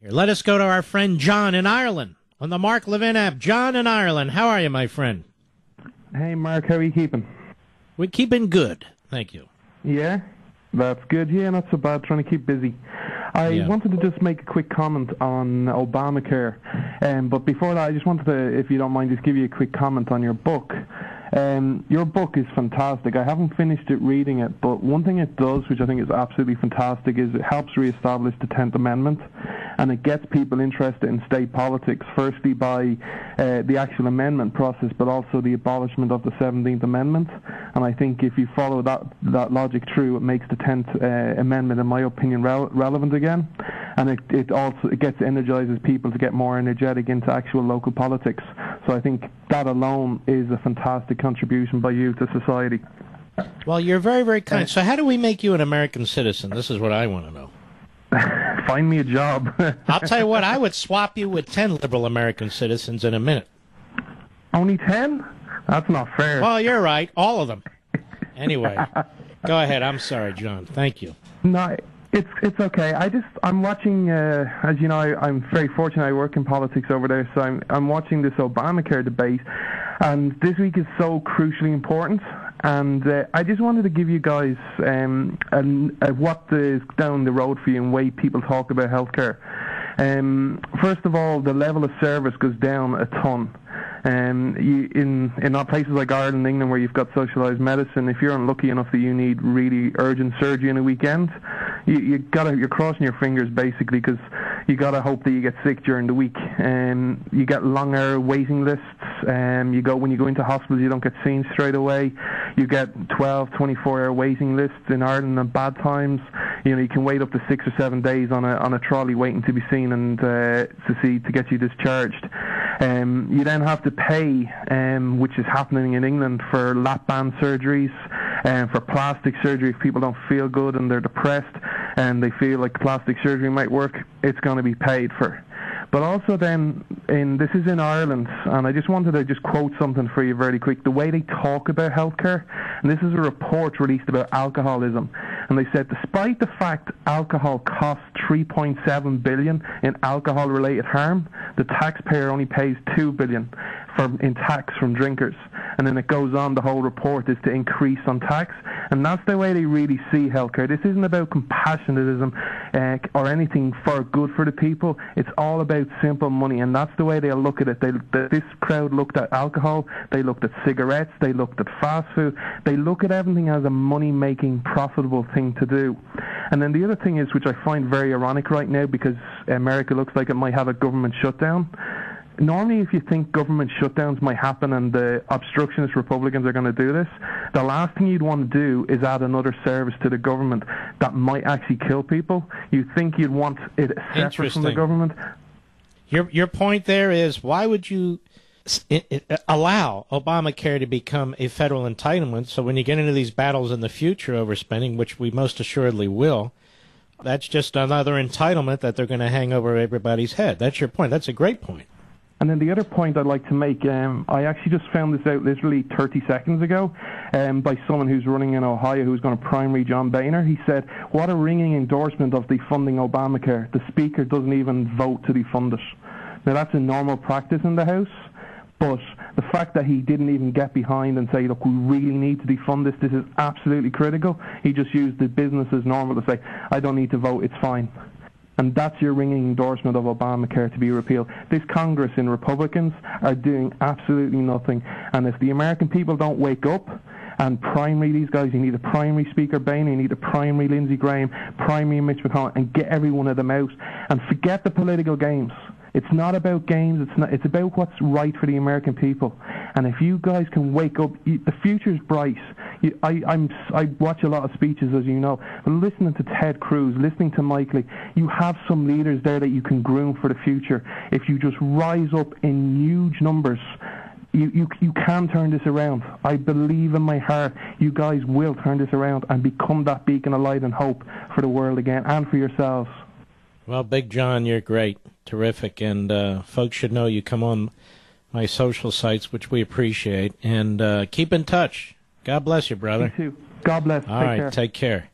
Here, let us go to our friend John in Ireland on the Mark Levin app. John in Ireland, how are you, my friend? Hey, Mark, how are you keeping? We're keeping good, thank you. Yeah, that's good. Yeah, not so bad, trying to keep busy. I wanted to just make a quick comment on Obamacare, but before that, I just wanted to, if you don't mind, just give you a quick comment on your book. Your book is fantastic. I haven't finished reading it, but one thing it does, which I think is absolutely fantastic, is it helps reestablish the 10th Amendment, and it gets people interested in state politics, firstly by the actual amendment process, but also the abolishment of the 17th Amendment. And I think if you follow that logic through, it makes the 10th Amendment, in my opinion, relevant again. And it also energizes people to get more energetic into actual local politics. So I think that alone is a fantastic contribution by you to society. Well, you're very, very kind. So how do we make you an American citizen? This is what I want to know. Find me a job. I'll tell you what, I would swap you with 10 liberal American citizens in a minute. Only 10? That's not fair. Well, you're right. All of them. Anyway, go ahead. I'm sorry, John. Thank you. No, it's okay. I'm watching, as you know, I'm very fortunate I work in politics over there, so I'm watching this Obamacare debate, and this week is so crucially important. And I just wanted to give you guys what is down the road for you and way people talk about healthcare. First of all, the level of service goes down a ton. In places like Ireland, England, where you've got socialised medicine, if you're unlucky enough that you need really urgent surgery in a weekend, you're crossing your fingers basically, because you gotta hope that you get sick during the week. You get longer waiting lists. When you go into hospitals, you don't get seen straight away. You get 12, 24-hour waiting lists in Ireland at bad times. You know, you can wait up to 6 or 7 days on a trolley waiting to be seen and to get you discharged. You then have to pay, which is happening in England, for lap band surgeries, for plastic surgery. If people don't feel good and they're depressed and they feel like plastic surgery might work, it's going to be paid for. But also then, this is in Ireland, and I just wanted to just quote something for you very quick. The way they talk about healthcare, and this is a report released about alcoholism, and they said, despite the fact alcohol costs $3.7 billion in alcohol-related harm, the taxpayer only pays $2 billion in tax from drinkers. And then it goes on, the whole report is to increase on tax. And that's the way they really see healthcare. This isn't about compassionatism or anything for good for the people. It's all about simple money, and that's the way they'll look at it. This crowd looked at alcohol, they looked at cigarettes, they looked at fast food. They look at everything as a money-making, profitable thing to do. And then the other thing is, which I find very ironic right now, because America looks like it might have a government shutdown. Normally, if you think government shutdowns might happen and the obstructionist Republicans are going to do this, the last thing you'd want to do is add another service to the government that might actually kill people. You think you'd want it separate from the government. Your point there is, why would you allow Obamacare to become a federal entitlement, so when you get into these battles in the future over spending, which we most assuredly will, that's just another entitlement that they're going to hang over everybody's head. That's your point. That's a great point. And then the other point I'd like to make, I actually just found this out literally 30 seconds ago by someone who's running in Ohio who's going to primary John Boehner. He said, what a ringing endorsement of defunding Obamacare. The Speaker doesn't even vote to defund it. Now, that's a normal practice in the House, but the fact that he didn't even get behind and say, look, we really need to defund this, this is absolutely critical. He just used the business as normal to say, I don't need to vote, it's fine. And that's your ringing endorsement of Obamacare to be repealed. This Congress and Republicans are doing absolutely nothing. And if the American people don't wake up and primary these guys, you need a primary Speaker Boehner, you need a primary Lindsey Graham, primary Mitch McConnell, and get every one of them out. And forget the political games. It's not about games. It's about what's right for the American people. And if you guys can wake up, the future's bright. I watch a lot of speeches, as you know. But listening to Ted Cruz, listening to Mike Lee, you have some leaders there that you can groom for the future. If you just rise up in huge numbers, you can turn this around. I believe in my heart you guys will turn this around and become that beacon of light and hope for the world again and for yourselves. Well, Big John, you're great. Terrific. And folks should know you come on my social sites, which we appreciate. And keep in touch. God bless you, brother. You too. God bless. All right, take care.